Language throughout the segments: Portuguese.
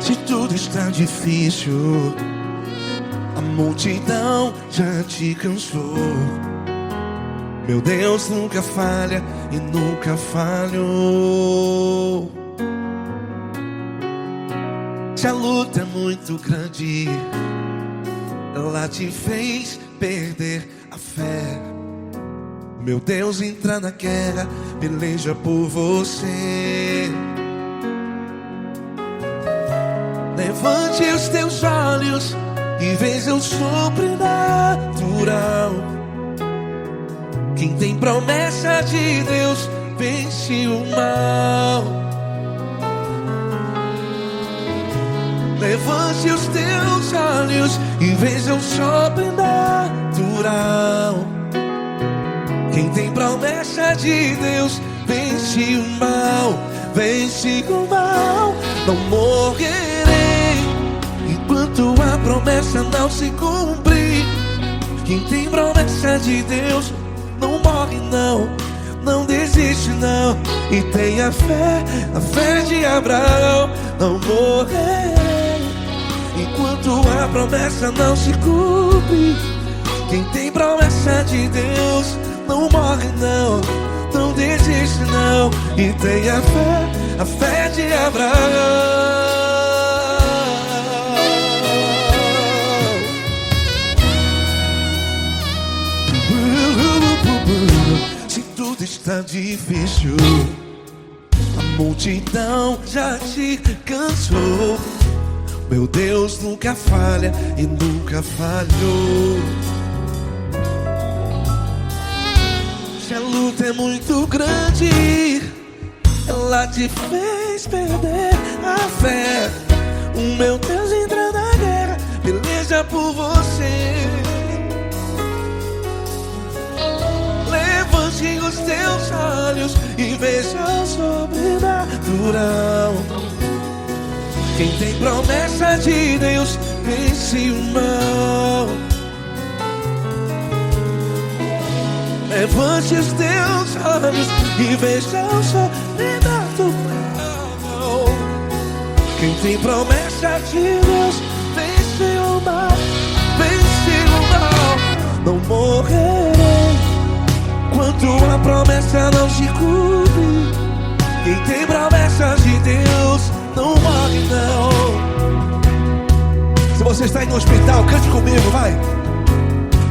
Se tudo está difícil, a multidão já te cansou. Meu Deus nunca falha e nunca falhou. Se a luta é muito grande, ela te fez perder a fé. Meu Deus entra na guerra, peleja por você. Levante os teus olhos e veja o sobrenatural. Quem tem promessa de Deus vence o mal. Levante os teus olhos e veja o sobrenatural. Quem tem promessa de Deus vence o mal. Vence o mal. Não morrerei enquanto a promessa não se cumprir. Quem tem promessa de Deus não morre não, não desiste não. E tenha fé, a fé de Abraão. Não morrerei enquanto a promessa não se cumpre. Quem tem promessa de Deus não morre não, não desiste não. E tenha fé, a fé de Abraão. Se tudo está difícil, a multidão já te cansou. Meu Deus nunca falha e nunca falhou. Se a luta é muito grande, ela te fez perder a fé. O meu Deus entra na guerra, peleja por você. Levante os teus olhos e veja o sobrenatural. Quem tem promessa de Deus vence o mal. Levante os teus olhos e veja o sobrenatural. Quem tem promessa de Deus vence o mal. Vence o mal. Não morrerei enquanto a promessa não se cumpre. Quem tem promessa de Deus não morre não. Se você está aí no hospital, cante comigo, vai.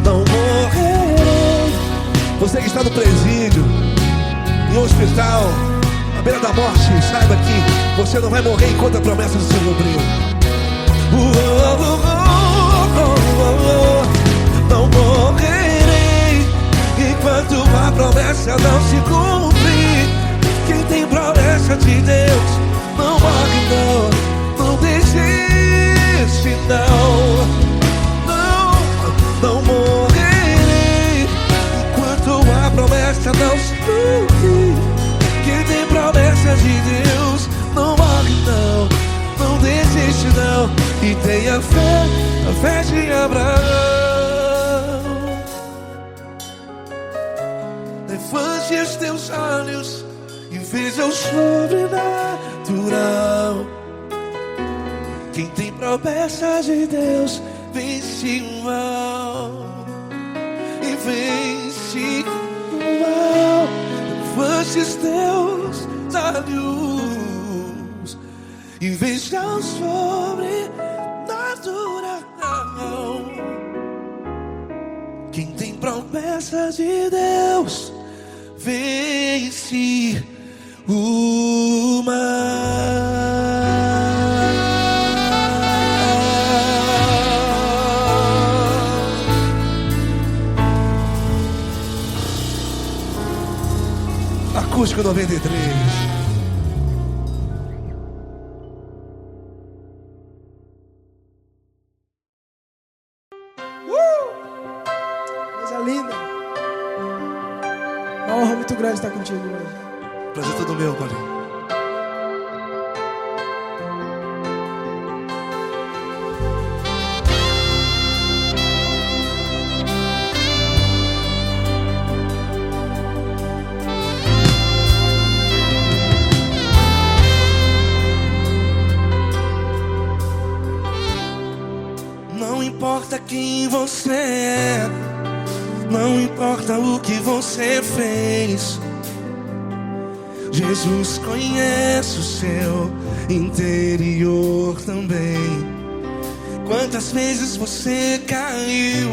Não morrerei. Você que está no presídio, em um hospital, à beira da morte, saiba que você não vai morrer enquanto a promessa não se cumpriu. Não morrerei enquanto a promessa não se cumprir. Quem tem promessa de Deus não morre não, não desiste não. Não morrerei enquanto a promessa não se cumprir. Quem tem promessa de Deus não morre não, não desiste não. E tenha fé, a fé de Abraão. Levante os teus olhos e veja o sobrenatural. Quem tem promessa de Deus vence o mal. E vence o mal. Levante os teus olhos e veja o sobrenatural. Quem tem promessa de Deus vence o mal. Acústico 93. Coisa linda. Uma honra muito grande estar contigo hoje. Prazer todo meu, Paulinho. importa quem você é, não importa o que você fez, Jesus conhece o seu interior também. Quantas vezes você caiu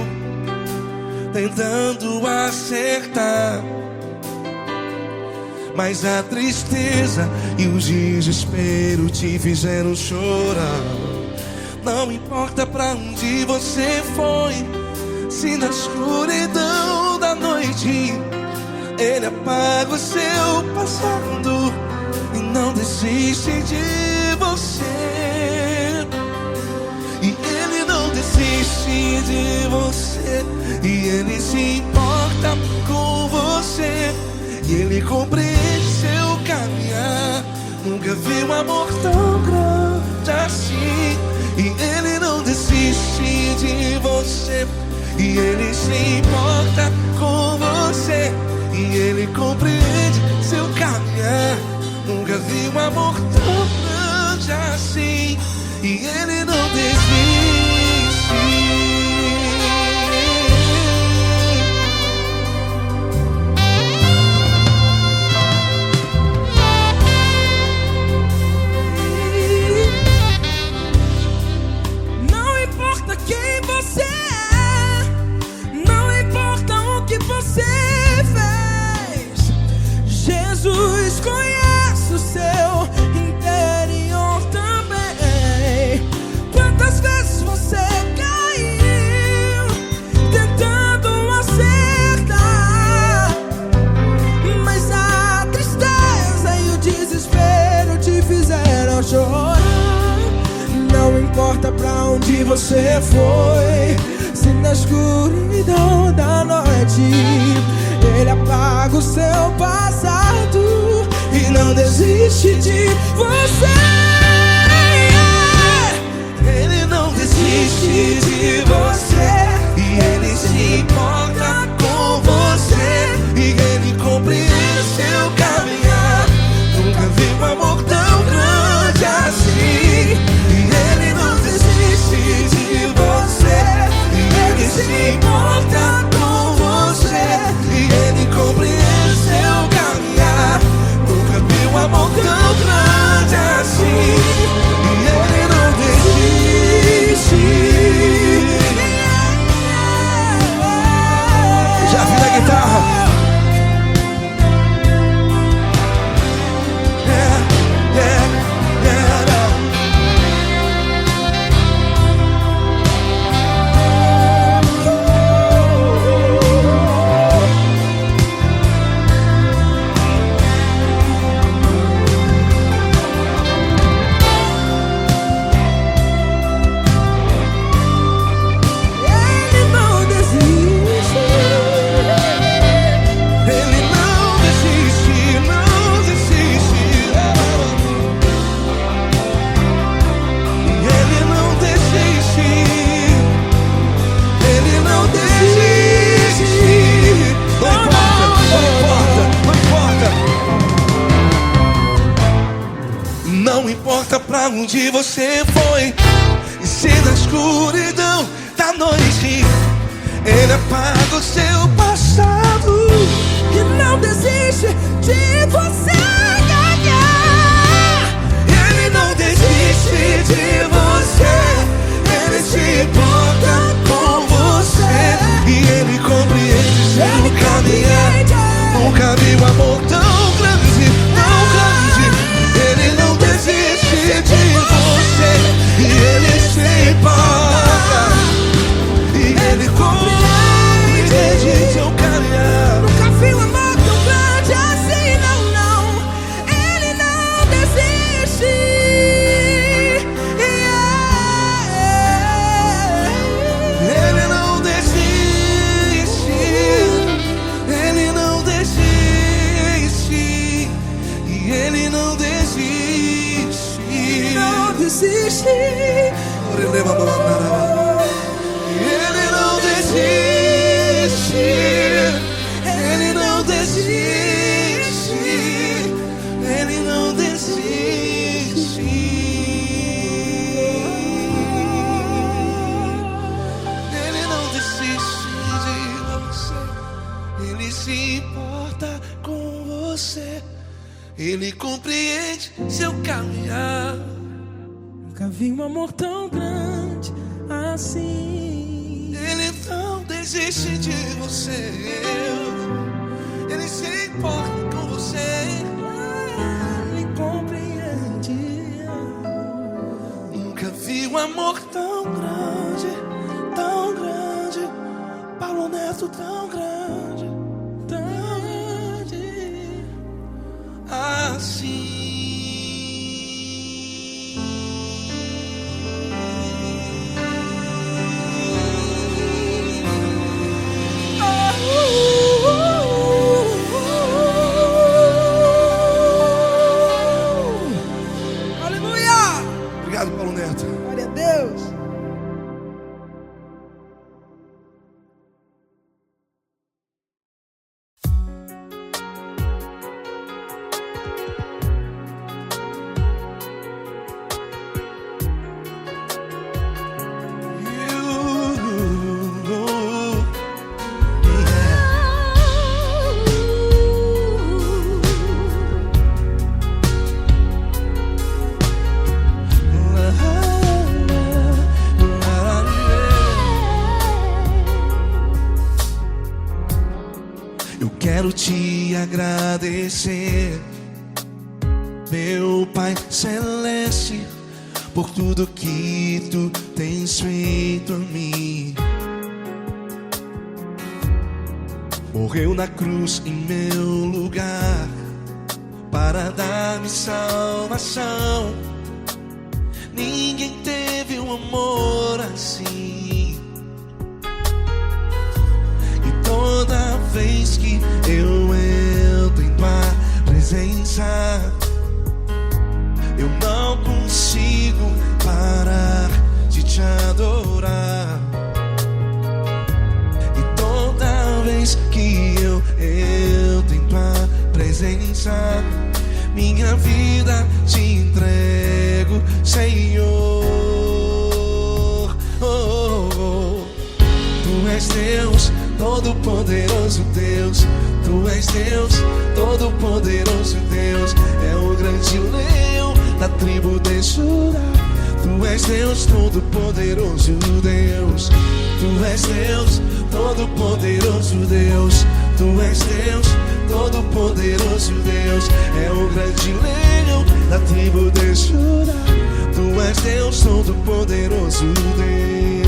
tentando acertar, mas a tristeza e o desespero te fizeram chorar. Não importa pra onde você foi, se na escuridão da noite Ele apaga o seu passado e não desiste de você. E Ele não desiste de você, e Ele se importa com você, e Ele compreende seu caminhar. Nunca vi um amor tão grande assim. E Ele não desiste de você, e Ele se importa com você, e Ele compreende seu caminhar. Nunca vi um amor tão grande assim. E Ele não desiste. Não importa quem você é, não importa o que você fez, Jesus conhece o seu interior também. Quantas vezes você caiu tentando acertar, mas a tristeza e o desespero te fizeram chorar. Não importa pra onde você foi, se na escuridão da noite Ele apaga o seu passado e não desiste de você. Ele não desiste de você, e Ele se importa com você, e Ele compreende seu caminhar. Nunca vi um amor tão grande assim. E Ele não desiste de você, e Ele se importa com você, e Ele compreende seu caminhar. Nunca vi um amor tão grande assim. E Ele não desiste. Já vi na guitarra. Não importa pra onde você foi, e se na escuridão da noite Ele apaga o seu passado E não desiste de você. Ele não desiste de você, Ele se importa com você, e Ele compreende seu caminhar. Nunca vi um amor tão grande, tão grande. Ele não desiste de você, e Ele se importa, e Ele compreende seu caminhar. Nunca vi um amor tão grande assim, não, não. Ele não desiste. Ele não desiste. Ele não desiste. E Ele não desiste. Não desiste. Ele não desiste. Ele não desiste. Ele não desiste. Nunca vi um amor tão grande assim. Ele não desiste de você, ele se importa com você. Ele compreende. Nunca vi um amor tão grande, tão grande. Paulo Neto tão grande, tão grande assim. Obrigado, Paulo Neto. Glória a Deus. Eu quero te agradecer, meu Pai Celeste, por tudo que tu tens feito a mim. Morreu na cruz em meu lugar para dar-me salvação. Ninguém teve um amor assim. E toda vez que eu entro em tua presença, eu não consigo parar de te adorar. E toda vez que eu entro em tua presença, minha vida te entrego, Senhor. Tu és Deus, Todo-Poderoso Deus. Tu és Deus, Todo-Poderoso Deus. É o grande leão da tribo de Judá. Tu és Deus, Todo-Poderoso Deus. Tu és Deus, Todo-Poderoso Deus. Tu és Deus, Todo-Poderoso Deus. É o grande leão da tribo de Judá. Tu és Deus, Todo-Poderoso Deus.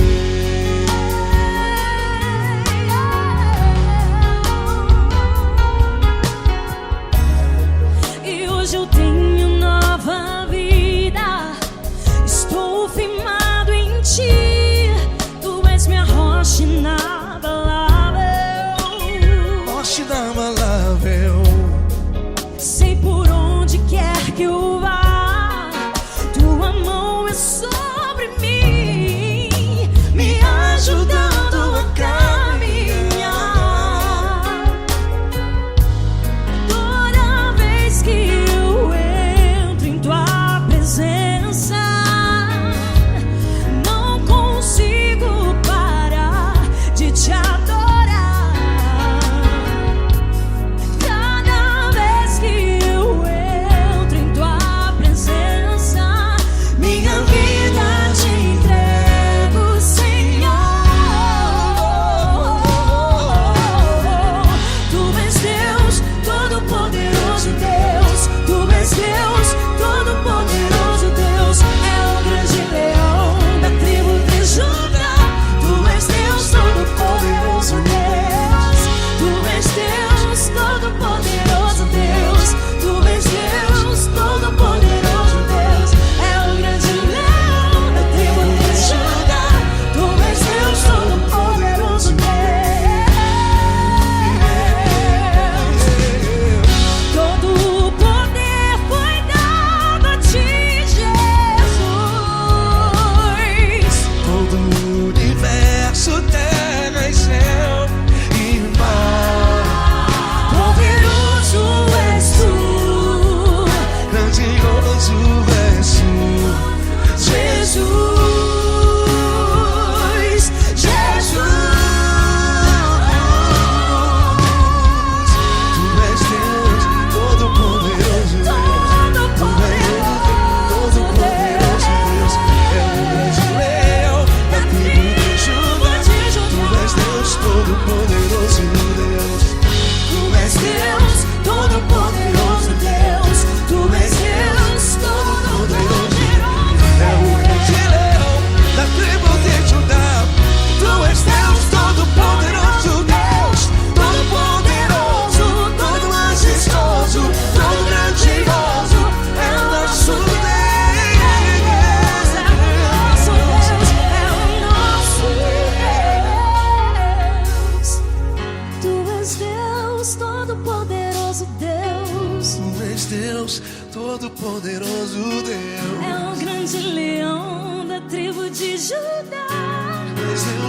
E hoje eu tenho nova vida. Estou firmado em ti. Tu és minha rocha inabalável. Rocha inabalável. Sei por onde quer que eu vá, tua mão é sobre mim.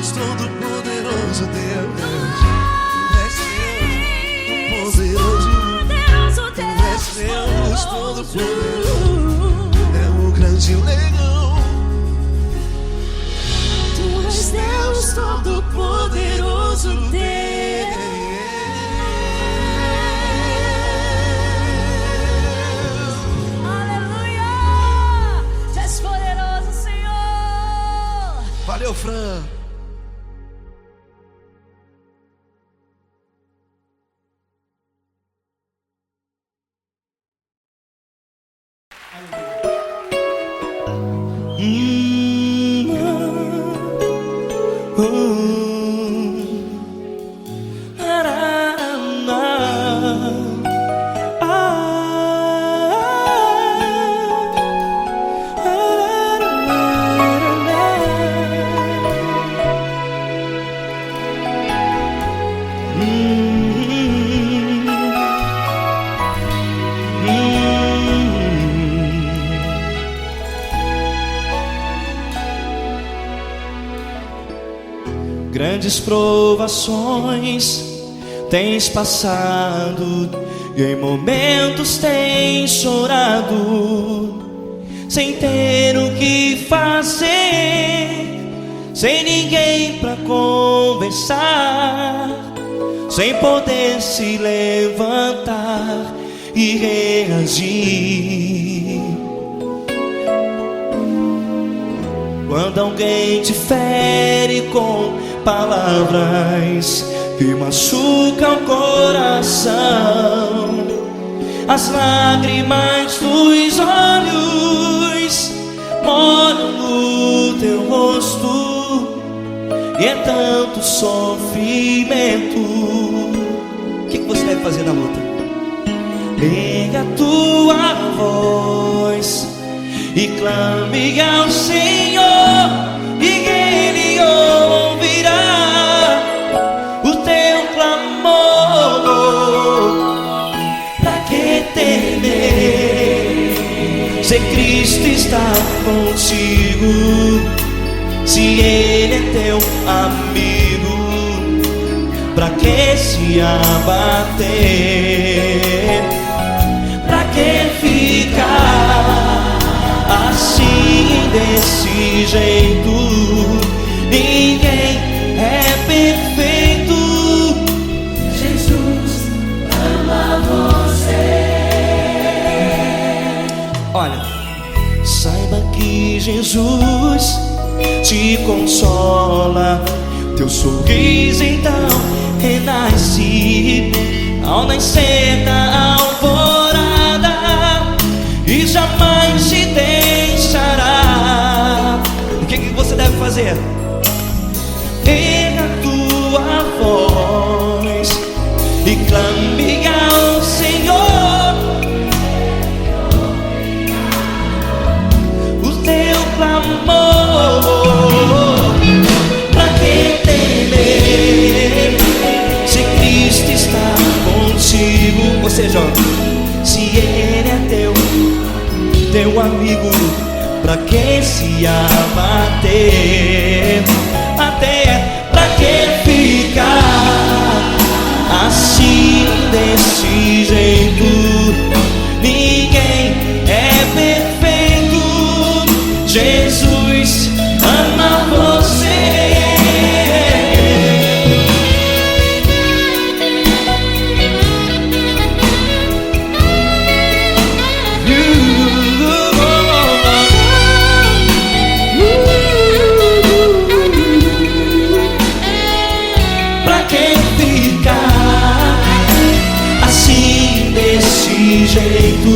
Deus Todo-Poderoso, Deus. Deus Todo-Poderoso, é o grande leão. Tu és Deus Todo-Poderoso, Deus. Aleluia! Tu és poderoso, Senhor. Valeu, Fran. Grandes provações tens passado e em momentos tens chorado, sem ter o que fazer, sem ninguém pra conversar, sem poder se levantar e reagir. Quando alguém te fere com palavras que machucam o coração, as lágrimas dos olhos molham no teu rosto, e é tanto sofrimento. O que você deve fazer na luta? Erga a tua voz e clame ao Senhor, e Ele ouvirá o teu clamor. Pra que temer, se Cristo está contigo, se Ele é teu amigo? Pra que se abater? Pra que ficar assim, desse jeito? Ninguém é perfeito. Jesus ama você. Olha, saiba que Jesus te consola, teu sorriso então renasce ao nascer da alvorada e jamais te deixará. O que você deve fazer? Erga a tua voz e clame ao Senhor, o teu clamor. Pra que temer, se Cristo está contigo? Ou seja, se Ele é teu amigo, pra que se abater? Até pra que ficar assim, desse jeito? Ninguém é perfeito. Jesus ama você. Jeito,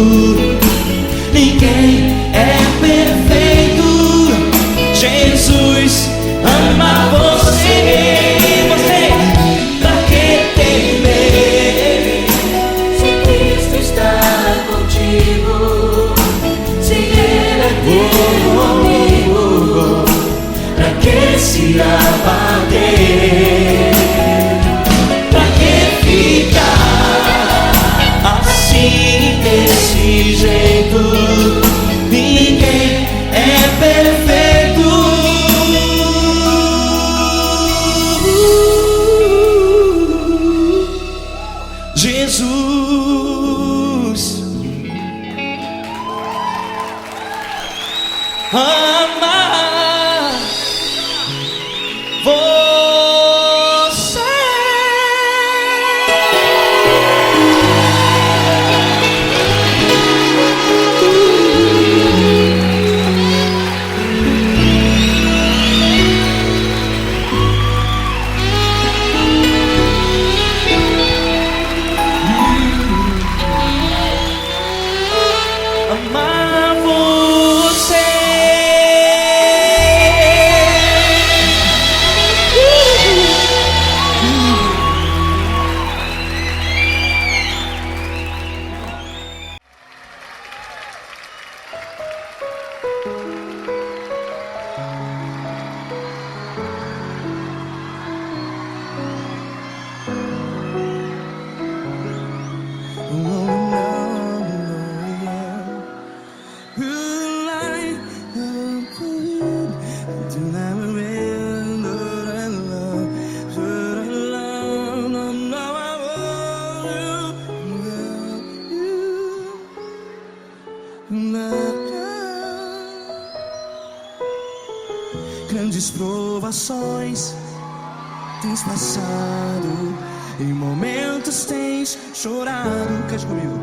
ninguém é perfeito. amar você. Amar você. Grandes provações tens passado, em momentos tens chorado. Cante comigo.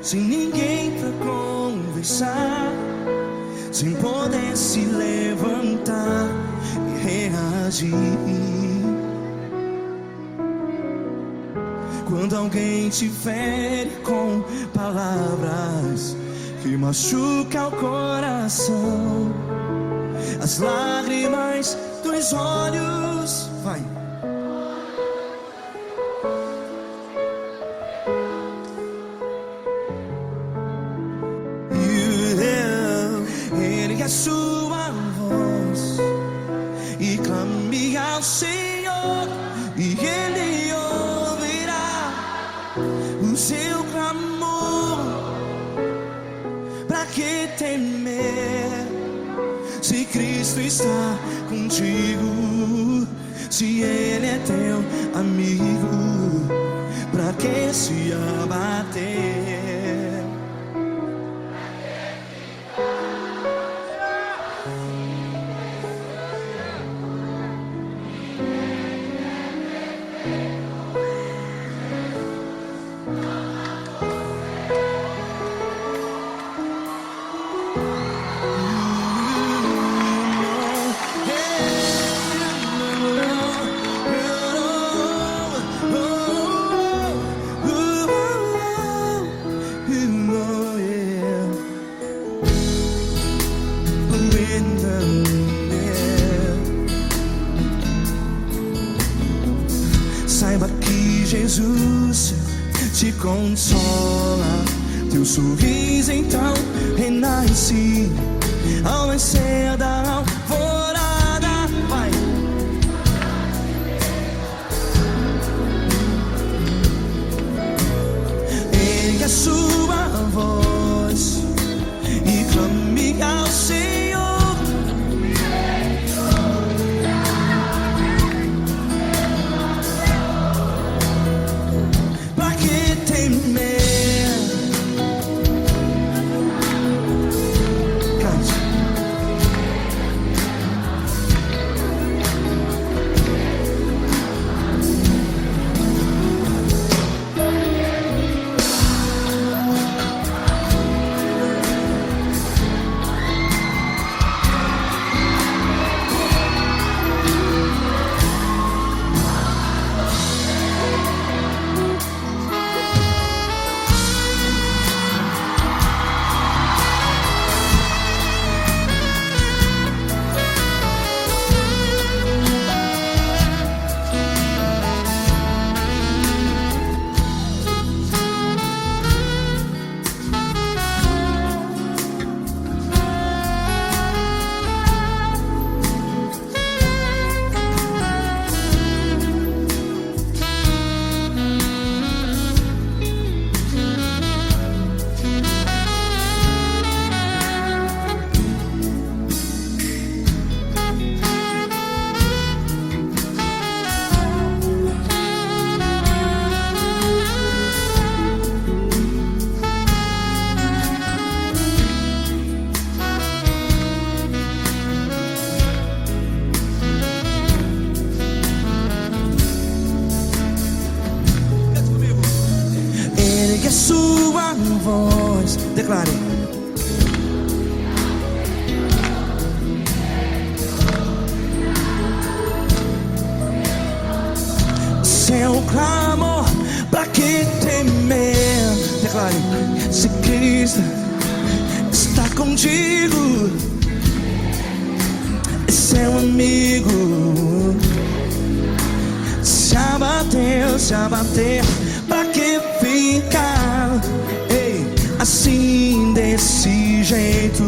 Sem ninguém pra conversar, sem poder se levantar e reagir. Quando alguém te fere com palavras que machuca o coração, as lágrimas dos olhos, vai. Ergue a sua voz e clame ao Senhor, e Ele ouvirá o seu clamor. Pra que temer, se Cristo está contigo? Se Ele é teu amigo, pra que se abater? Saiba que Jesus te consola, teu sorriso então renasce ao nascer da alvorada. Vai. Ergue a sua voz e clame ao Senhor. Pra que temer? Cante. Declare. Seu clamor, pra que temer? Declare. Se Cristo está contigo, é seu amigo. Se abater, pra que ficar? Ei, assim desse jeito,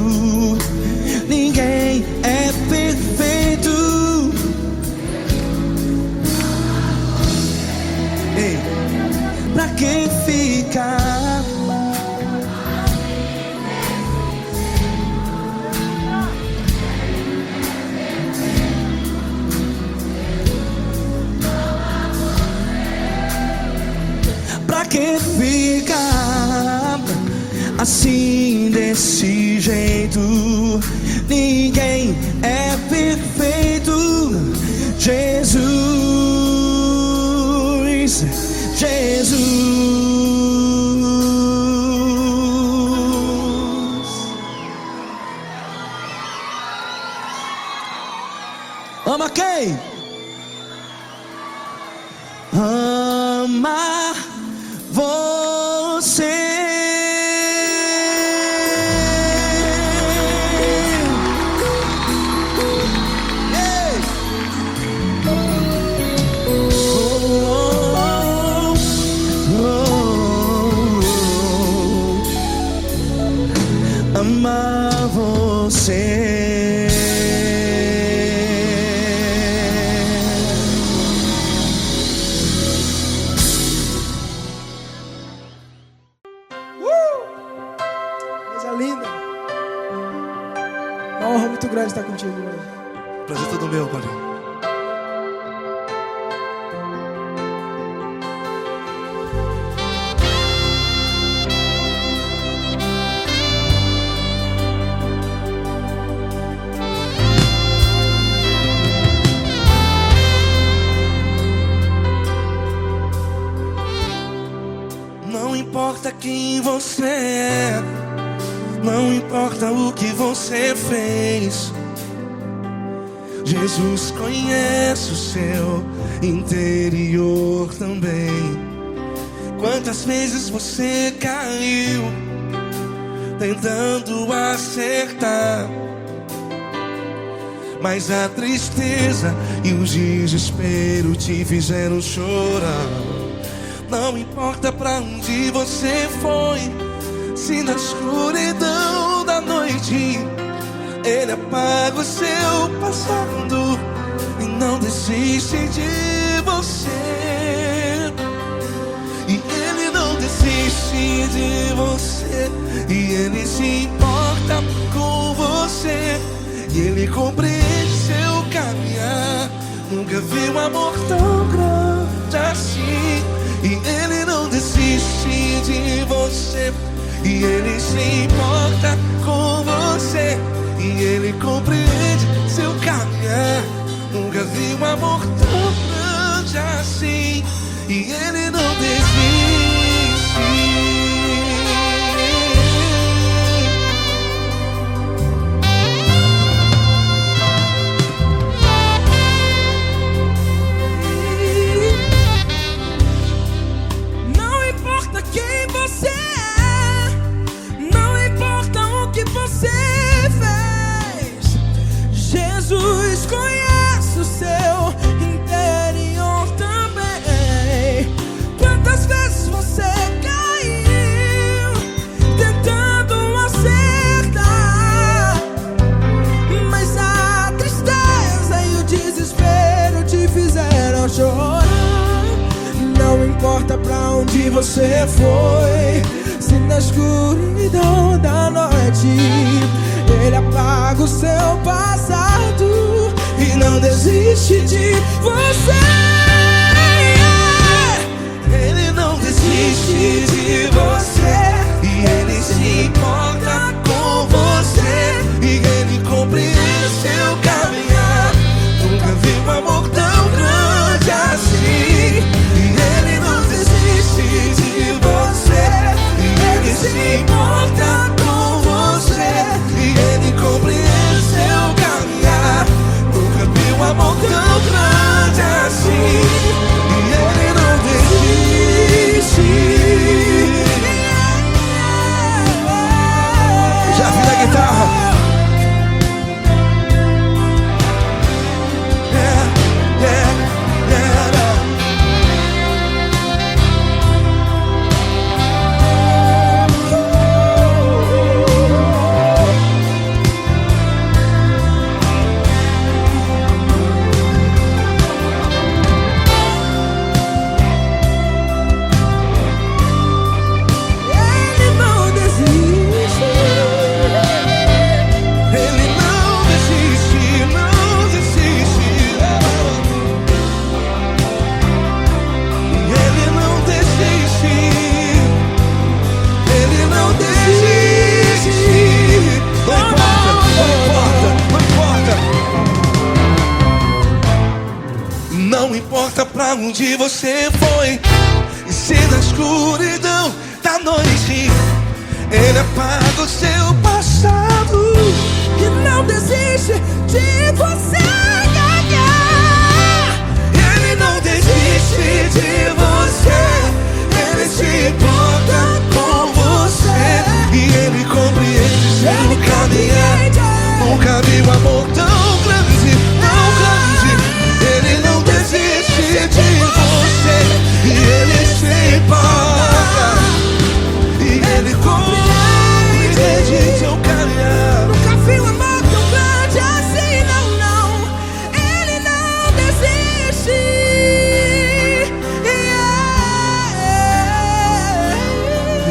ninguém é perfeito. Ei, pra que ficar? Pra que ficar assim desse jeito? Ninguém é perfeito. Jesus, Jesus. Ama quem? Ama você. Ei. Amar você. Coisa linda. Uma honra muito grande estar contigo hoje. Prazer todo meu, Paulinho. Não importa quem você é, não importa o que você fez, Jesus conhece o seu interior também. Quantas vezes você caiu tentando acertar, mas a tristeza e o desespero te fizeram chorar. Não importa pra onde você foi, se na escuridão da noite Ele apaga o seu passado e não desiste de você. E Ele não desiste de você, e Ele se importa com você, e Ele compreende seu caminhar. Nunca vi um amor tão grande assim. E Ele não desiste de você, e Ele se importa com você, e Ele compreende seu caminhar. Nunca vi um amor tão grande assim. E Ele não desiste. Jesus conhece o seu interior também. Quantas vezes você caiu tentando acertar, mas a tristeza e o desespero te fizeram chorar. Não importa pra onde você foi, se na escuridão da noite Ele apaga o seu passado e não desiste de você. Ele não desiste de você, e Ele se importa com você, e Ele compreende seu caminhar. Nunca vi um amor tão grande assim. E Ele não desiste de você, e Ele se importa onde você foi, e se na escuridão da noite Ele apaga o seu passado E não desiste de você. Ele não desiste de você, Ele se importa com você, e Ele compreende seu caminhar. Nunca vi um amor tão grande, tão grande. Ele não desiste de você, e Ele se importa, e Ele compreende seu caminhar. Nunca vi um amor tão grande assim, não, não. Ele não desiste.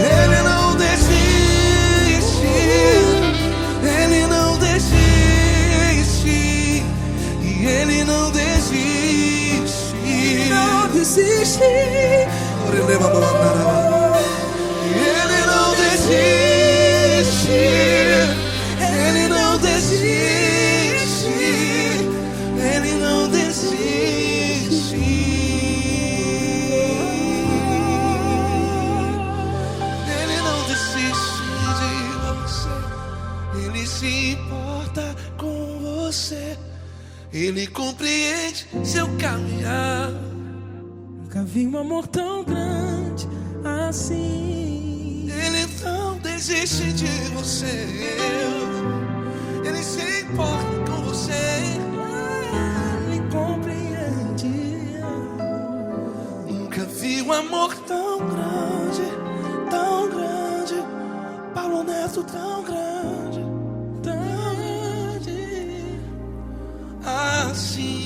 Ele não desiste, Ele não desiste, e Ele não desiste. Não desiste. Ele não desiste, Ele não desiste, Ele não desiste. Ele não desiste de você, Ele se importa com você, Ele compreende seu caminhar. Nunca vi um amor tão grande assim. Ele não desiste de você, Ele se importa com você. Ele compreende. Nunca vi um amor tão grande, tão grande. Paulo Neto tão grande, tão grande assim.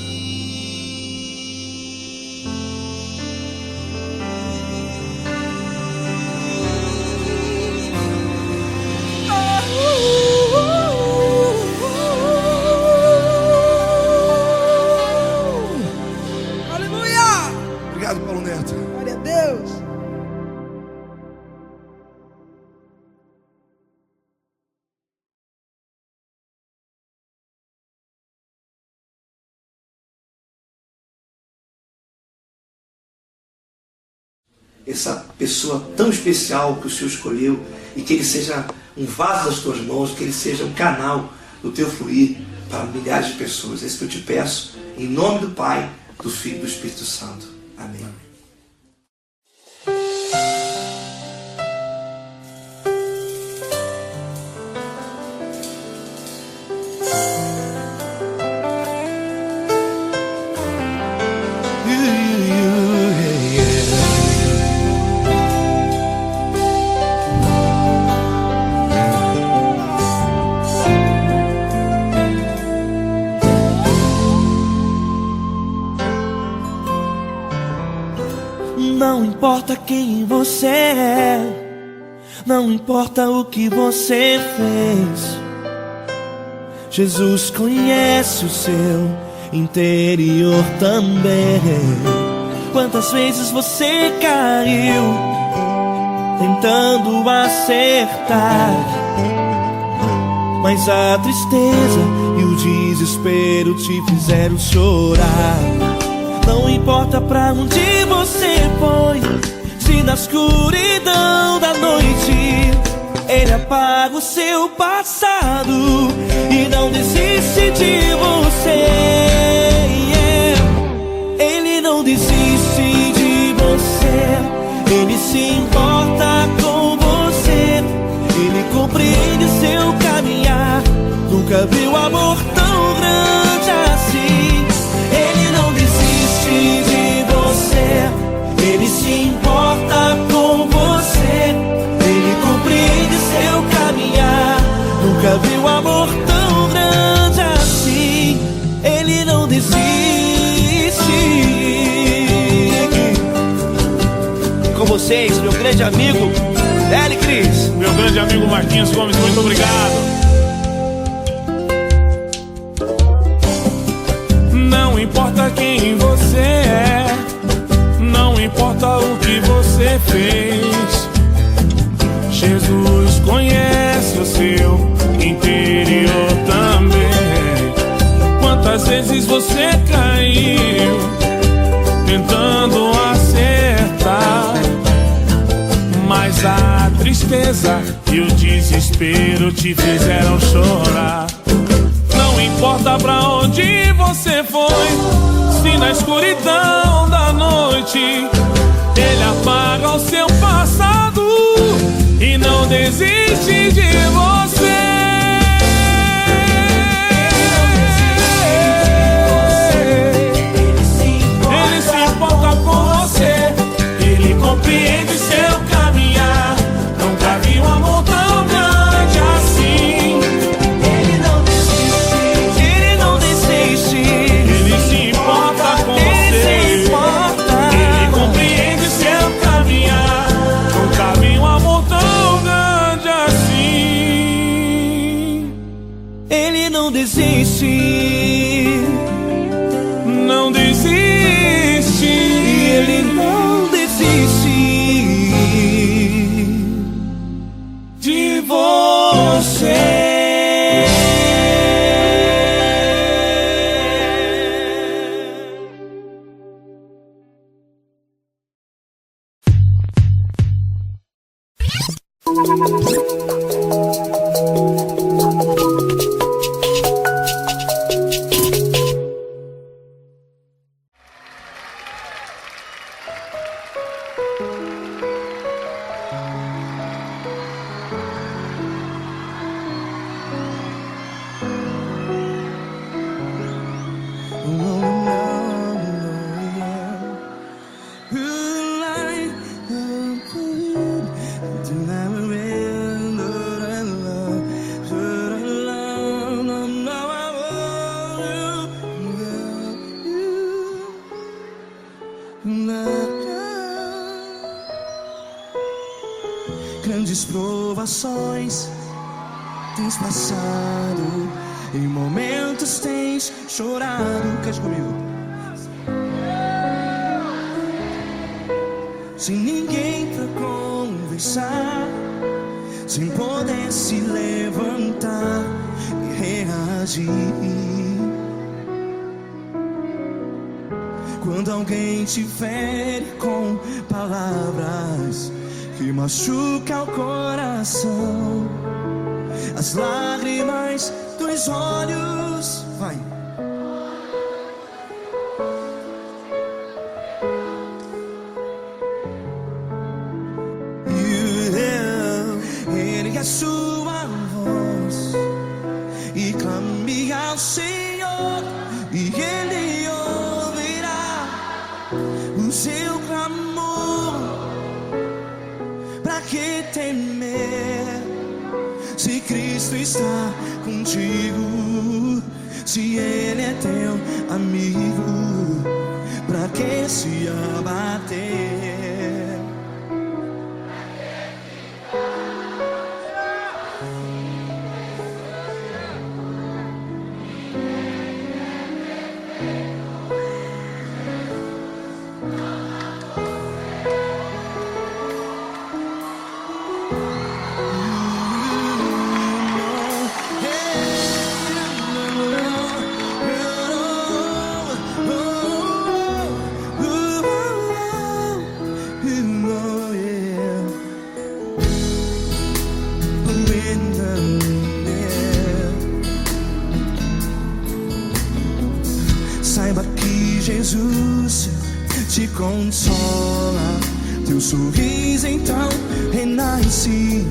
Aleluia. Obrigado, Paulo Neto. Glória a Deus. Essa pessoa tão especial que o Senhor escolheu, e que Ele seja um vaso das tuas mãos, que Ele seja um canal do teu fluir para milhares de pessoas. É isso que eu te peço, em nome do Pai, do Filho e do Espírito Santo. Amém. Não importa quem você é, não importa o que você fez, Jesus conhece o seu interior também. Quantas vezes você caiu tentando acertar, mas a tristeza e o desespero te fizeram chorar. Não importa pra onde você foi, se na escuridão da noite Ele apaga o seu passado e não desiste de você. Ele não desiste de você, Ele se importa com você, Ele compreende seu caminhar. Nunca viu amor tão grande assim. Ele não desiste de você, Ele se importa com você, Ele compreende seu caminhar. Nunca viu amor tão grande assim. Ele não desiste. Com vocês, meu grande amigo L. Cris. Meu grande amigo Marquinhos Gomes, muito obrigado. Não importa quem você é, não importa o que você fez, Jesus conhece o seu interior também. Quantas vezes você caiu tentando tristeza e o desespero te fizeram chorar. Não importa pra onde você foi, se na escuridão da noite ele apaga o seu passado e não desiste de você. Ele se importa com você, ele compreende seu caminhar. Nunca vi um amor tão grande assim. Ele não desiste, ele não desiste. Ele se importa com você, ele compreende seu caminhar. Nunca vi um amor tão grande assim. Ele não desiste, não desiste. ele não desiste De você. Grandes provações tens passado, em momentos tens chorado. Cante comigo. Sem ninguém pra conversar, sem poder se levantar e reagir. Quando alguém te fere com palavras que machuca o coração, as lágrimas dos olhos, vai. Ergue a sua voz e clame ao Senhor, e Ele ouvirá o seu clamor. Pra que temer, se Cristo está contigo? Se Ele é teu amigo, pra que se abater? Saiba que Jesus te consola, teu sorriso então renasce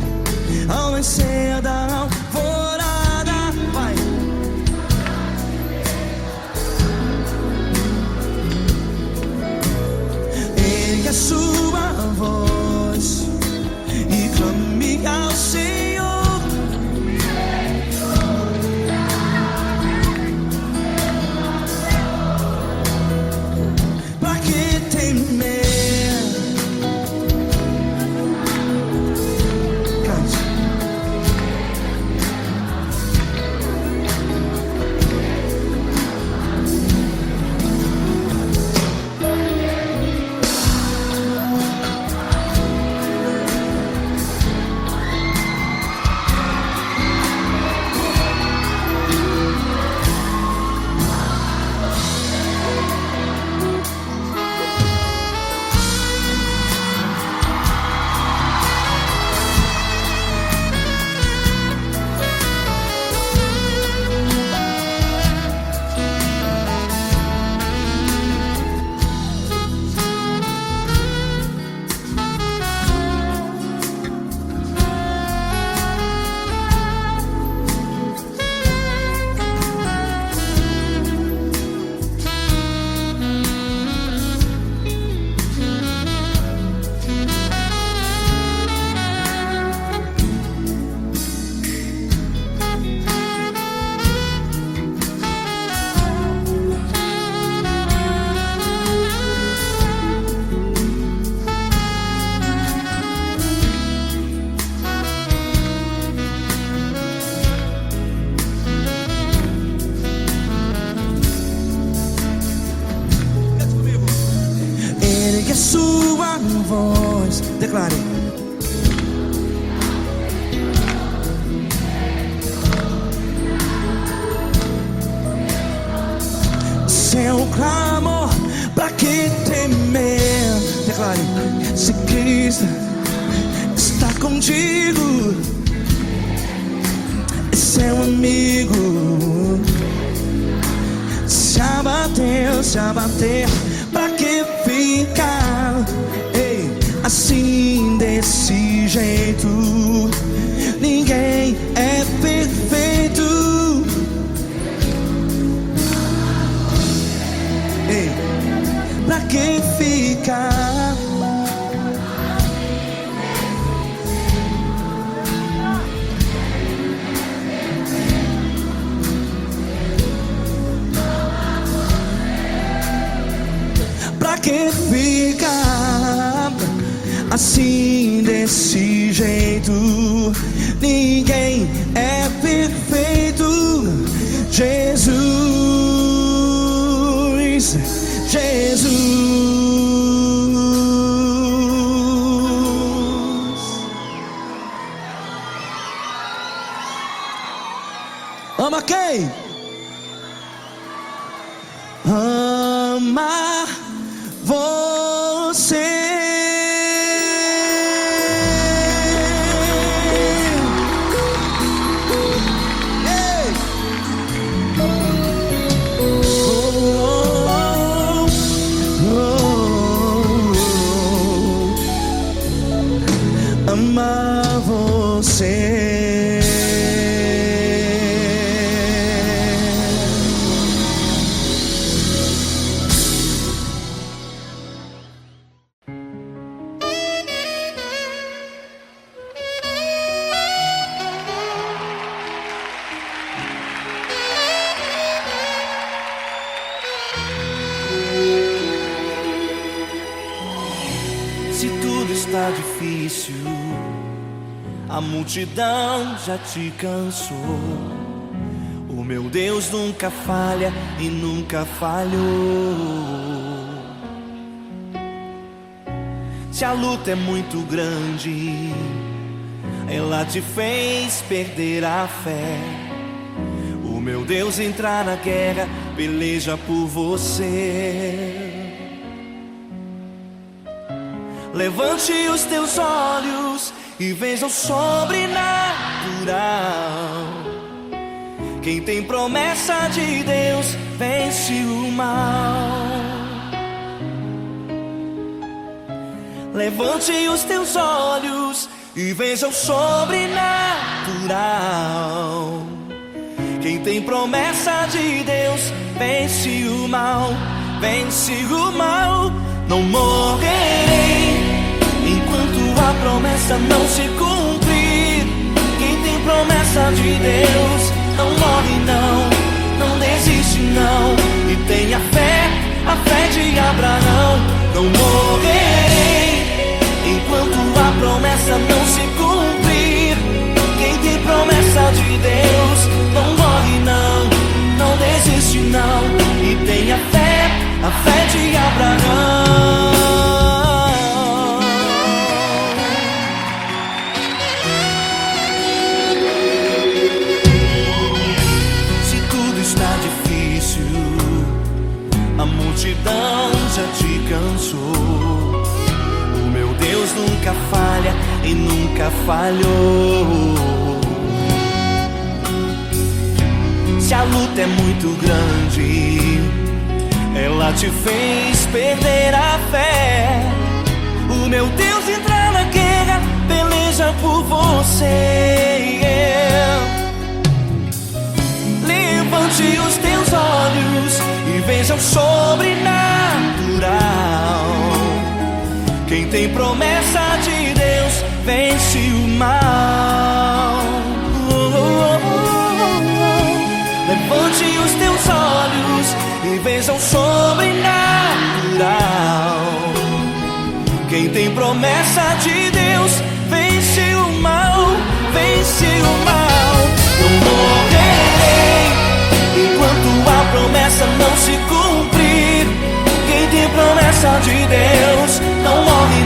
ao nascer da alvorada. Vai. Ergue a sua voz e clame ao Senhor. Pra que temer? Cante. uma voz. Declare. Seu clamor, pra que temer? Declare. Se Cristo está contigo, é seu amigo. Se abater, pra que ficar? Ei, assim desse jeito, ninguém é perfeito. Ei, pra que ficar? Pra que ficar assim desse jeito? Ninguém é perfeito. Jesus, Jesus. Ama quem? Ama você. Ei. Amar você. Se tudo está difícil, a multidão já te cansou. O meu Deus nunca falha e nunca falhou. Se a luta é muito grande, ela te fez perder a fé. O meu Deus entrar na guerra, peleja por você. Levante os teus olhos e veja o sobrenatural. Quem tem promessa de Deus vence o mal. Levante os teus olhos e veja o sobrenatural. Quem tem promessa de Deus vence o mal. Vence o mal. Não morrerei enquanto a promessa não se cumprir. Quem tem promessa de Deus não morre não, não desiste não. E tenha fé, a fé de Abraão. Não morrerei enquanto a promessa não se cumprir. Quem tem promessa de Deus não morre não, não desiste não. E tenha fé, a fé de Abraão. Se tudo está difícil, a multidão já te cansou. O meu Deus nunca falha e nunca falhou. Se a luta é muito grande, ela te fez perder a fé. O meu Deus entra na guerra, peleja por você. Levante os teus olhos e veja o sobrenatural. Quem tem promessa de Deus vence o mal. Levante os teus olhos e veja o sobrenatural. Quem tem promessa de Deus vence o mal, vence o mal. Não morrerei enquanto a promessa não se cumprir. Quem tem promessa de Deus não morre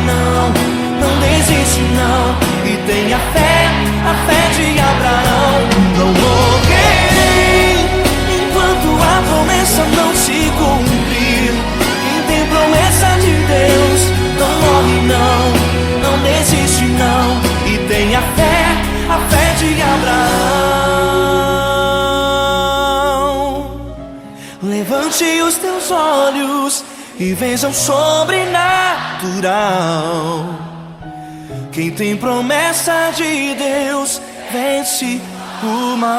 os teus olhos e veja o sobrenatural. Quem tem promessa de Deus vence o mal.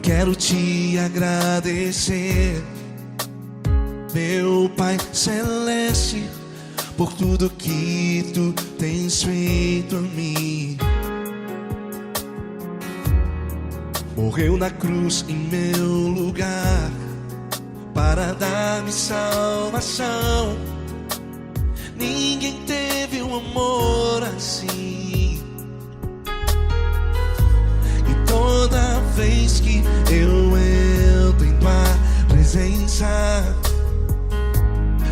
Quero te agradecer, meu Pai Celeste, por tudo que tu tens feito a mim. Morreu na cruz em meu lugar para dar-me salvação. Ninguém teve um amor assim. E toda vez que eu entro em tua presença,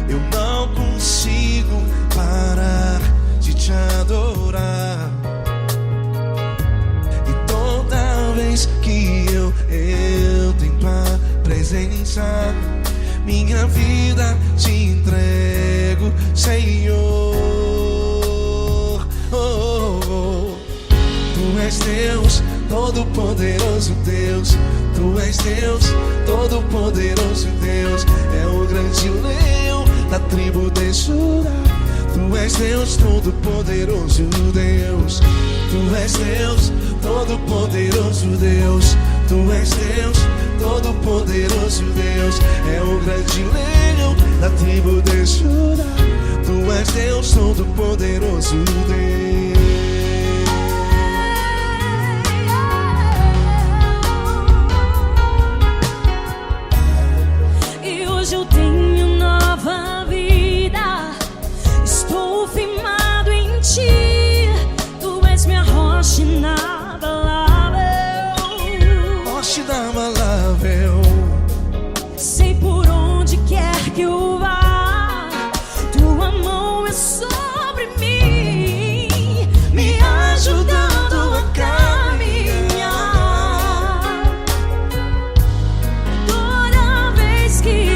eu não consigo parar de te adorar. E toda vez que eu entro em tua presença, minha vida te entrego, Senhor. Tu és Deus, Todo-Poderoso Deus. Tu és Deus, Todo-Poderoso Deus. É o grande leão da tribo de Judá. Tu és Deus, Todo-Poderoso Deus. Tu és Deus, Todo-Poderoso Deus. Tu és Deus, Todo-Poderoso Deus. É o grande leão da tribo de Judá. Tu és Deus, Todo-Poderoso Deus. Hoje eu tenho nova vida, estou firmado em ti. Tu és minha rocha inabalável, rocha inabalável. Sei por onde quer que eu vá, tua mão é sobre mim, me ajudando a caminhar. Toda vez que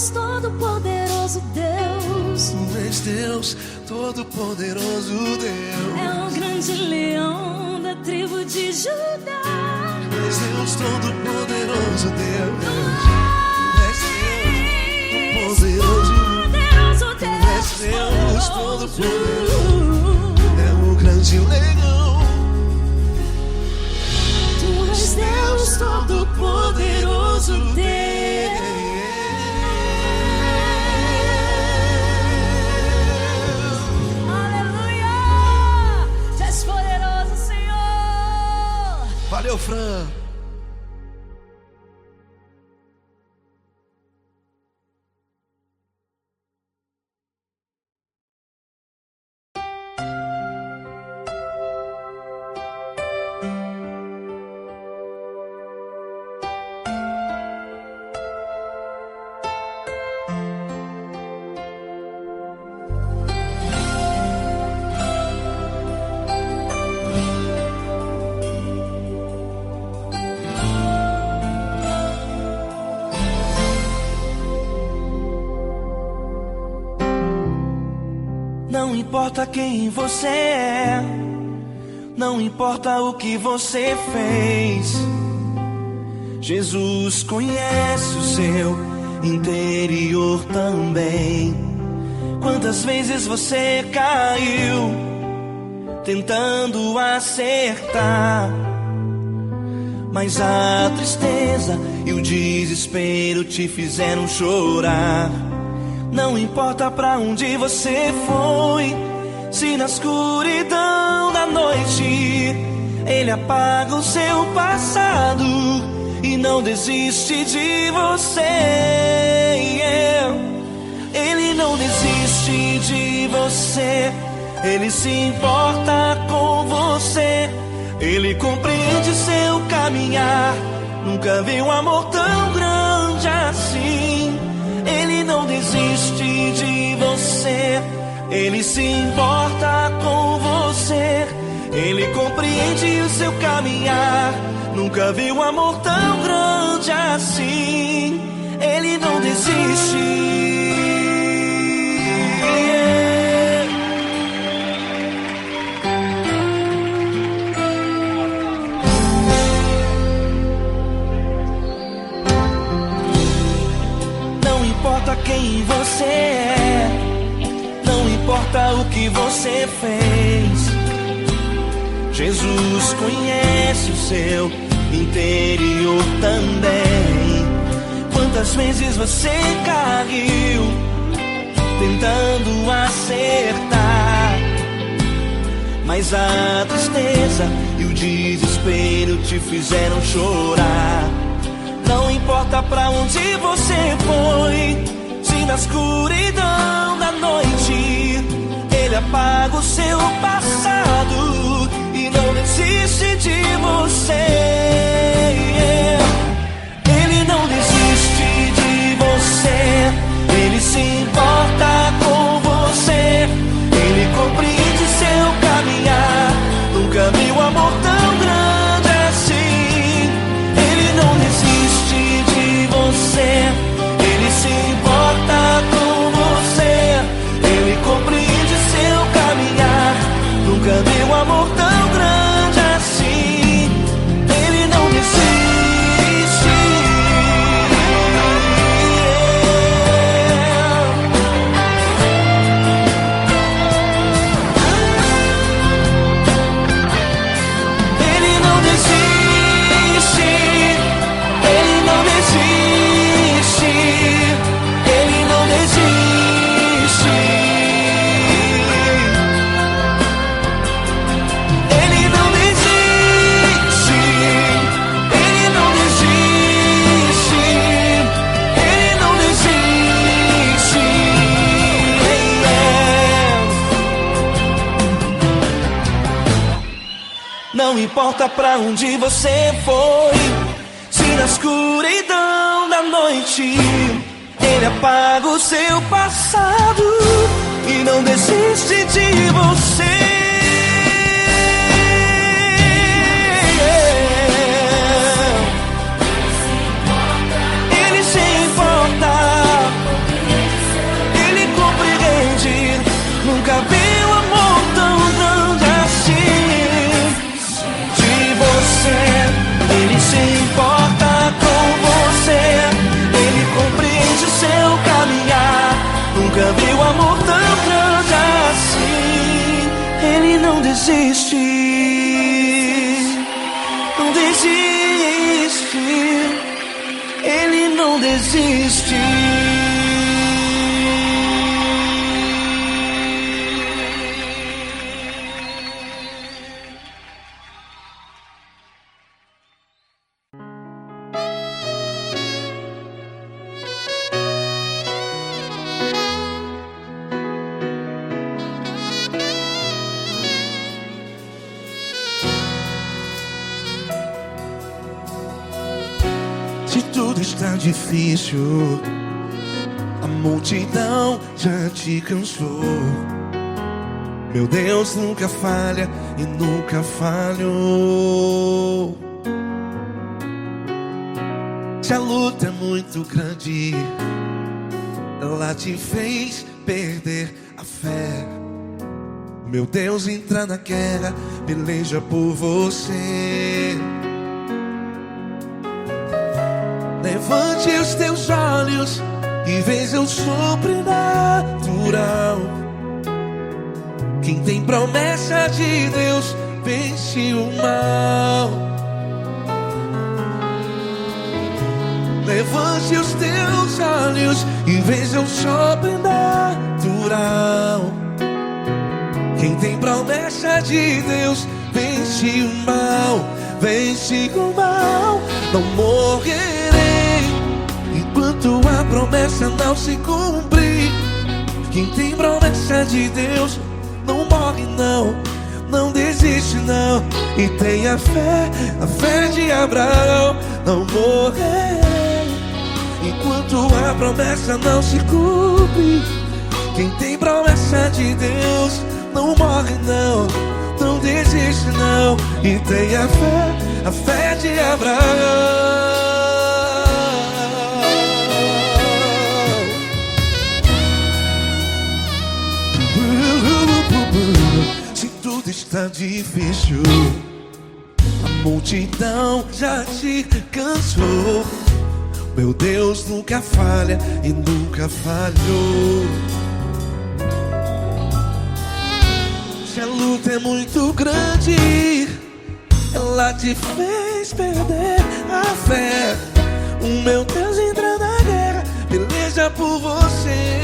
Deus, todo-poderoso Deus. Tu és Deus, todo-poderoso Deus. É o grande leão da tribo de Judá. Tu és Deus, todo-poderoso Deus. Tu és Deus, poderoso. Tu és Deus, todo-poderoso. É o grande leão. Tu és Deus, todo-poderoso Deus. Aleluia! Tu és poderoso, Senhor. Valeu, Fran. Não importa quem você é, não importa o que você fez, Jesus conhece o seu interior também. Quantas vezes você caiu tentando acertar, mas a tristeza e o desespero te fizeram chorar. Não importa pra onde você foi, se na escuridão da noite Ele apaga o seu passado e não desiste de você. Ele não desiste de você, Ele se importa com você, Ele compreende seu caminhar. Nunca vi um amor tão grande assim. Ele não desiste de você, Ele se importa com você, Ele compreende o seu caminhar. Nunca vi um amor tão grande assim. Ele não desiste. Não importa quem você é, não importa o que você fez, Jesus conhece o seu interior também. Quantas vezes você caiu tentando acertar, mas a tristeza e o desespero te fizeram chorar. Não importa pra onde você foi, se na escuridão da noite Ele apaga o seu passado e não desiste de você. Ele não desiste de você, Ele se importa com você, Ele compreende seu caminhar. Nunca vi um amor tão grande assim. Ele não desiste de você, Ele se importa com você, Ele compreende seu caminhar. Nunca vi um amor tão grande assim. Ele não desiste. Ele não desiste. Ele não desiste. Ele não desiste. Ele não desiste. Ele não desiste. Ele não desiste. Não importa pra onde você foi, se na escuridão da noite Ele apaga o seu passado e não desiste de você. Ele se importa, Se tudo está difícil, a multidão já te cansou. Meu Deus nunca falha e nunca falhou. Se a luta é muito grande, ela te fez perder a fé. Meu Deus entra na guerra, peleja por você. Levante os teus olhos e veja o sobrenatural. Quem tem promessa de Deus vence o mal. Levante os teus olhos e veja o sobrenatural. Quem tem promessa de Deus vence o mal. Vence o mal. Não morrerei enquanto a promessa não se cumprir. Quem tem promessa de Deus não morre não, não desiste não. E tenha fé, a fé de Abraão. Não morrerei enquanto a promessa não se cumpre. Quem tem promessa de Deus não morre não, não desiste não. E tenha fé, a fé de Abraão. Se tudo está difícil, a multidão já te cansou. Meu Deus nunca falha e nunca falhou. Se a luta é muito grande, ela te fez perder a fé. O meu Deus entra na guerra, peleja por você.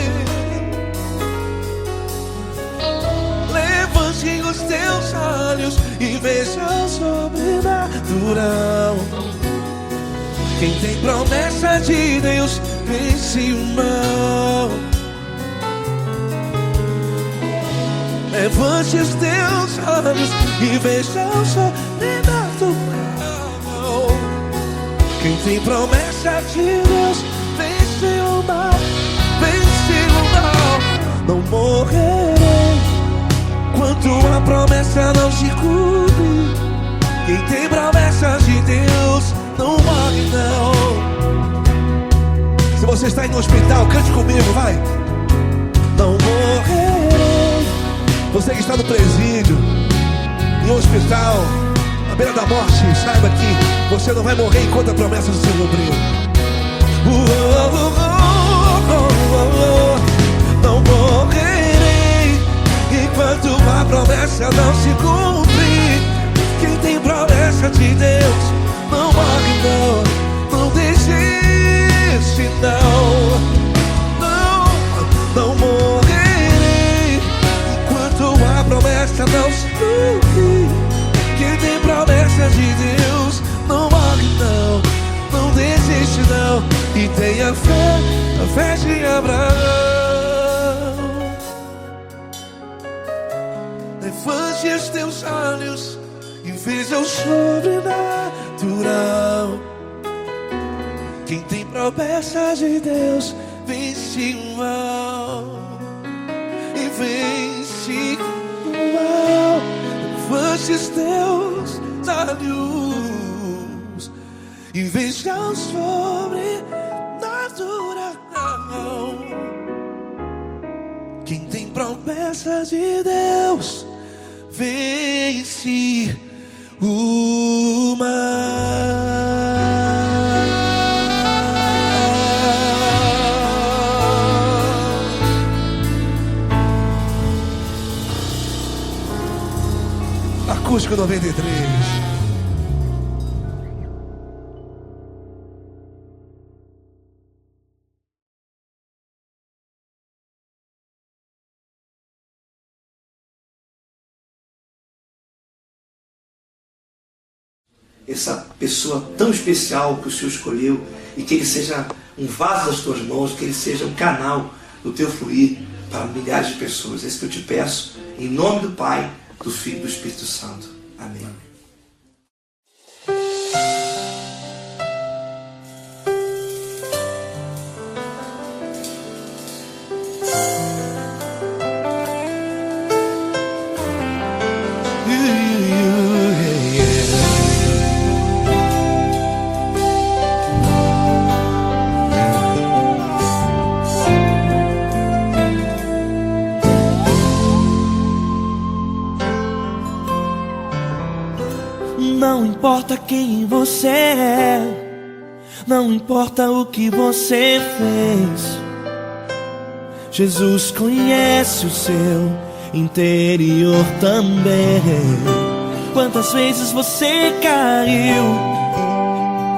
Levante os teus olhos e veja o sobrenatural. Quem tem promessa de Deus vence o mal. Levante os teus olhos e veja o sobrenatural. Quem tem promessa de Deus vence o mal. Vence o mal. Não morrerei enquanto a promessa não se cumpre. Quem tem promessa de Deus não morre não. Se você está aí no hospital, cante comigo, vai. Não morrerei. Você que está no presídio, em um hospital, à beira da morte, saiba que você não vai morrer enquanto a promessa se cumprir. Não morrerei enquanto a promessa não se cumprir. Quem tem promessa de Deus não morre não, não desiste não. Não morrerei enquanto a promessa não se cumprir. Quem tem promessa de Deus não morre não, não desiste não. E tenha fé, a fé de Abraão. Levante os teus olhos e veja o sobrenatural. Quem tem promessa de Deus vence o mal. E vence o mal. Levante os teus olhos e veja o sobrenatural. Quem tem promessa de Deus vence o mal. Acústico 93. essa pessoa tão especial que o Senhor escolheu e que ele seja um vaso das tuas mãos, que ele seja um canal do teu fluir para milhares de pessoas. É isso que eu te peço, em nome do Pai, do Filho e do Espírito Santo. Amém. Não importa quem você é, não importa o que você fez, Jesus conhece o seu interior também. Quantas vezes você caiu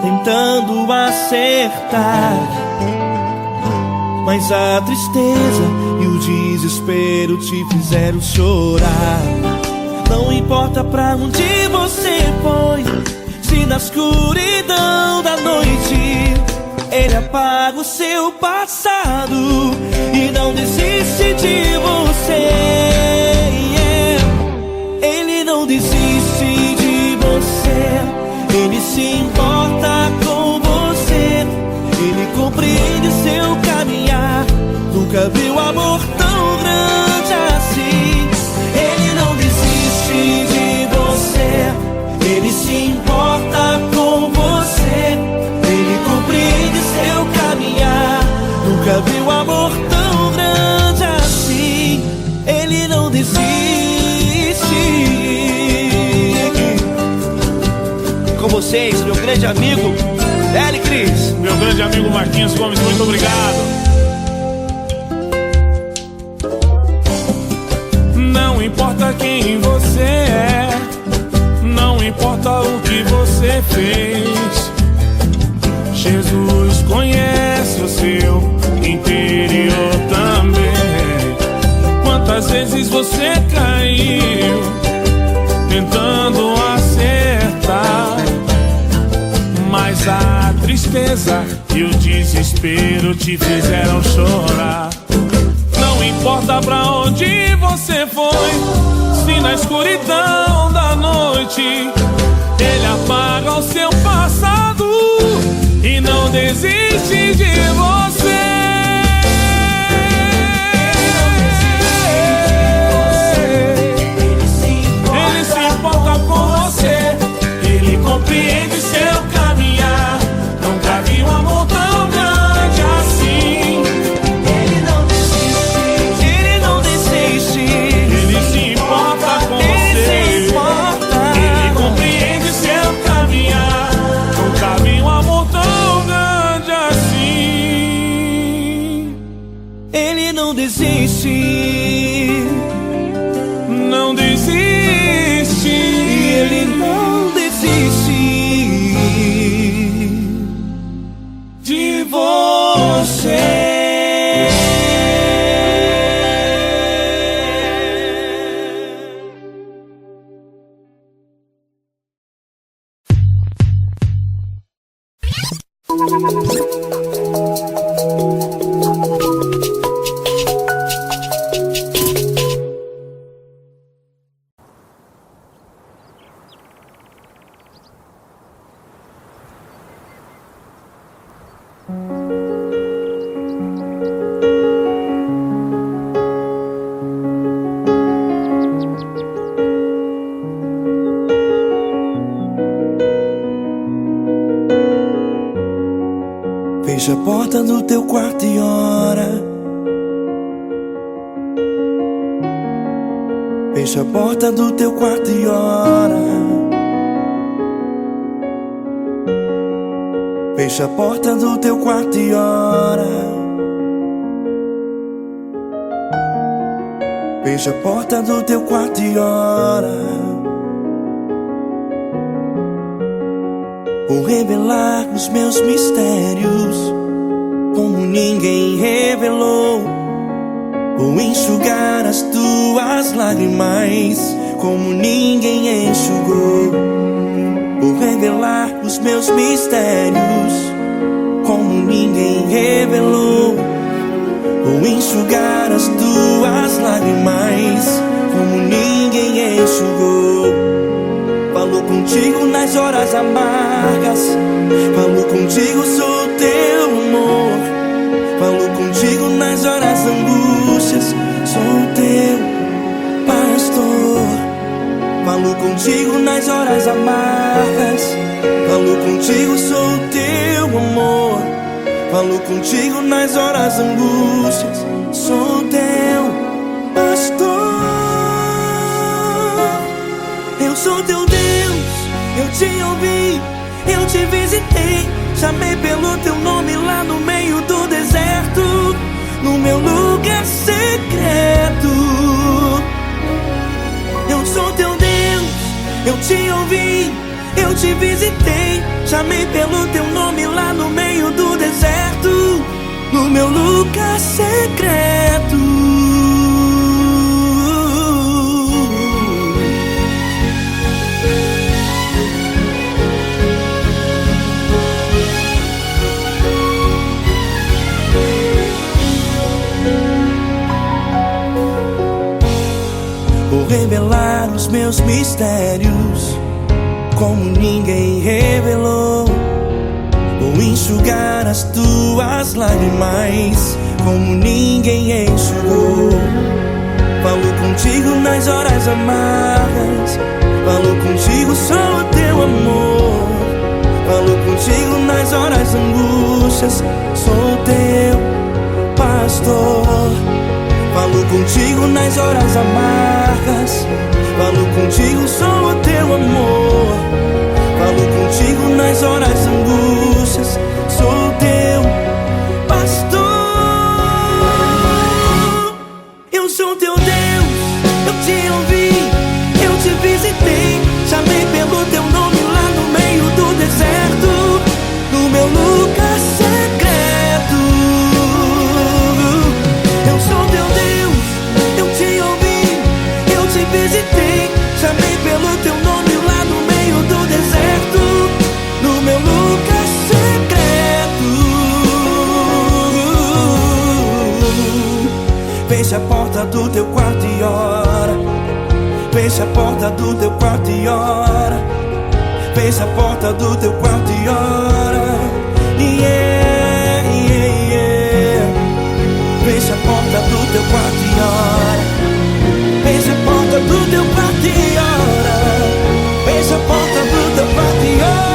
tentando acertar, mas a tristeza e o desespero te fizeram chorar. Não importa pra onde você foi, se na escuridão da noite Ele apaga o seu passado e não desiste de você. Ele não desiste de você, Ele se importa com você, Ele compreende seu caminhar. Nunca viu amor tão grande assim. Ele não desiste de você, Ele se importa com você, Ele compreende seu caminhar. Nunca viu amor tão grande assim. Ele não desiste. Com vocês, meu grande amigo L. Cris. Meu grande amigo Marquinhos Gomes, muito obrigado. Não importa quem você é, não importa o que você fez, Jesus conhece o seu interior também. Quantas vezes você caiu tentando acertar, mas a tristeza e o desespero te fizeram chorar. Não importa pra onde você foi, se na escuridão da noite Ele apaga o seu passado e não desiste de você. Ele se importa com você, Ele compreende seu caminhar. Nunca vi um amor tão grande assim. Ele não desiste, Ele não desiste. Ele se importa com você, Ele compreende seu caminhar. Nunca vi um amor tão grande assim. Ele não desiste, não desiste. Ele não desiste de você. Fecha a porta do teu quarto e ora. Fecha a porta do teu quarto e ora. Fecha a porta do teu quarto e ora. Fecha a porta do teu quarto e ora. Vou revelar os meus mistérios como ninguém revelou. Vou enxugar as tuas lágrimas como ninguém enxugou. Vou revelar os meus mistérios como ninguém revelou, ou enxugar as tuas lágrimas como ninguém enxugou. Falo contigo nas horas amargas, falo contigo, sou teu amor. Falo contigo nas horas angústias, sou teu pastor. Falo contigo nas horas amargas, falo contigo, sou teu amor. Falo contigo nas horas angústias, sou teu pastor. Eu sou teu Deus, eu te ouvi, eu te visitei, chamei pelo teu nome lá no meio do deserto, no meu lugar secreto. Eu sou teu Deus, eu te ouvi, eu te visitei, chamei pelo teu nome lá no meio do deserto, no meu lugar secreto. Vou revelar os meus mistérios como ninguém revelou, vou enxugar as tuas lágrimas como ninguém enxugou. Falo contigo nas horas amargas, falo contigo, sou teu amor. Falo contigo nas horas angústias, sou teu pastor. Falo contigo nas horas amargas, falo contigo, sou o teu amor. Falo contigo nas horas angústias, sou teu pastor. Eu sou teu Deus, eu te ouvi, eu te visitei, chamei pelo teu nome lá no meio do deserto, no meu lugar secreto. Eu sou teu Deus, eu te ouvi, eu te visitei, chamei pelo teu nome lá no meio do deserto, no meu lugar secreto. Fecha a porta do teu quarto e ora, fecha a porta do teu quarto e ora, fecha a porta do teu quarto e ora. Yeah, yeah, yeah. Fecha a porta do teu quarto e ora, fecha a porta do teu quarto e ora, fecha a porta do teu quarto e ora.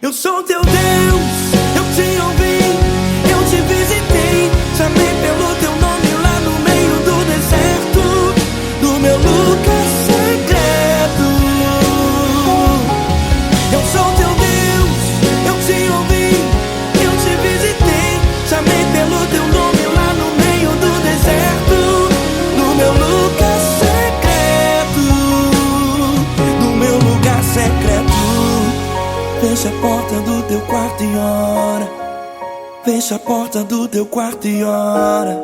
Eu sou teu Deus, eu te ouvi, eu te visitei, chamei pelo teu nome lá no meio do deserto, no meu lugar secreto. Eu sou teu Deus, eu te ouvi, eu te visitei, chamei pelo teu nome lá no meio do deserto, no meu lugar secreto, no meu lugar secreto. Fecha a porta do teu quarto e ora, fecha a porta do teu quarto e ora,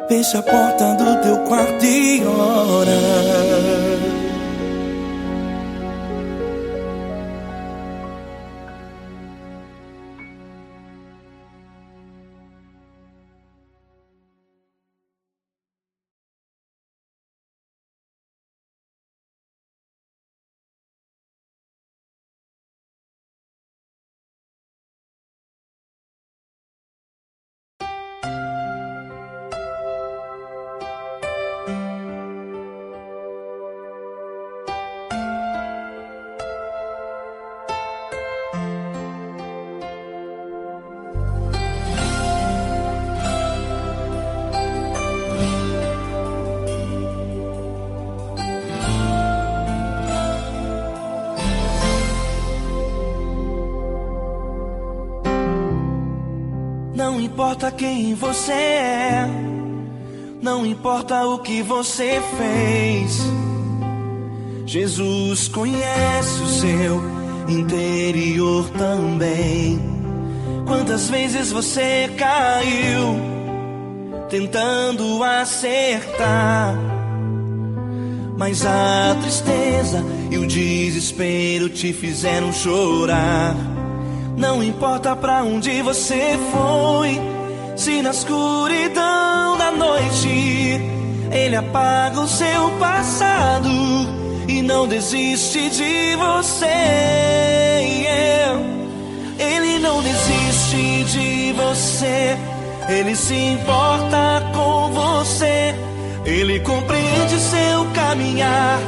fecha a porta do teu quarto e ora. Não importa quem você é, não importa o que você fez, Jesus conhece o seu interior também. Quantas vezes você caiu tentando acertar, mas a tristeza e o desespero te fizeram chorar. Não importa pra onde você foi, se na escuridão da noite Ele apaga o seu passado e não desiste de você. Ele não desiste de você, Ele se importa com você, Ele compreende seu caminhar.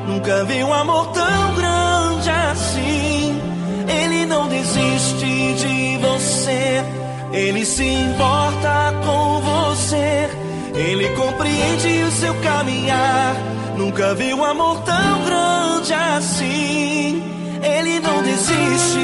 Nunca vi um amor tão grande assim. Ele não desiste de você, Ele se importa com você, Ele compreende o seu caminhar. Nunca vi um amor tão grande assim. Ele não desiste.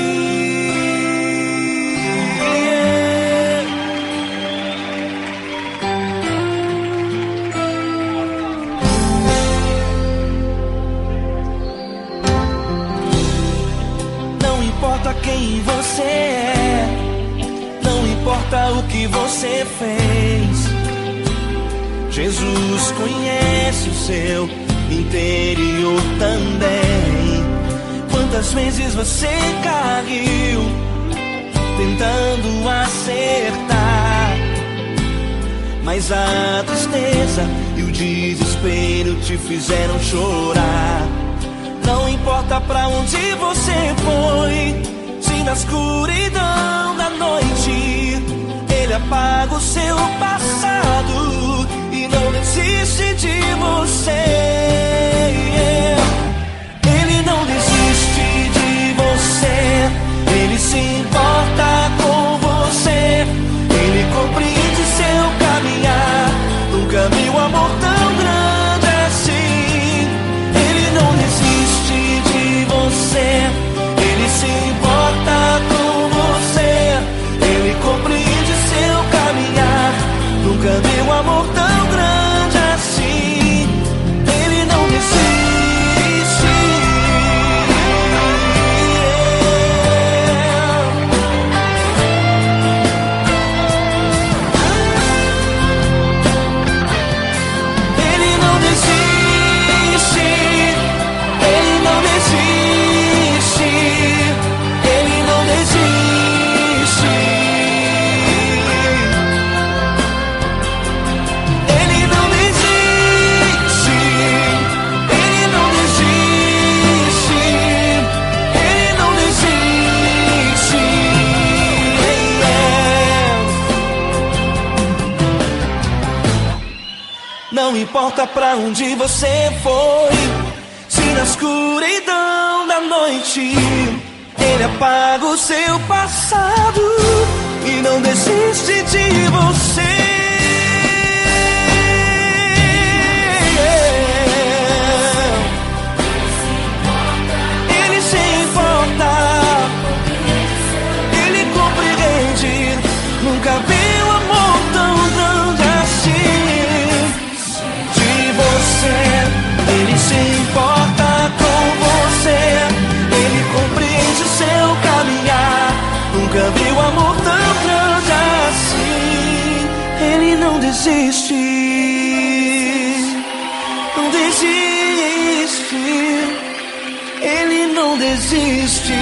Não importa quem você é, não importa o que você fez, Jesus conhece o seu interior também. Quantas vezes você caiu tentando acertar, mas a tristeza e o desespero te fizeram chorar. Não importa pra onde você foi, se na escuridão da noite Ele apaga o seu passado e não desiste de você. Ele não desiste de você, Ele se importa com você, Ele compreende seu caminhar. Nunca vi um amor tão grande assim. Ele não desiste de você, Ele se importa com você, Ele compreende seu caminhar. Nunca vi um amor tão grande assim. Ele não desiste. Ele não desiste. Ele não desiste. Ele não desiste. Ele não desiste. Ele não desiste. Ele não desiste. Não importa pra onde você foi, se na escuridão da noite Ele apaga o seu passado e não desiste de você. Ele se importa, Ele compreende. Nunca vi um amor tão grande assim. De você, Ele se importa com você, Ele compreende o seu caminhar. Nunca vi um amor tão grande assim. Ele não desiste, não desiste. Ele não desiste.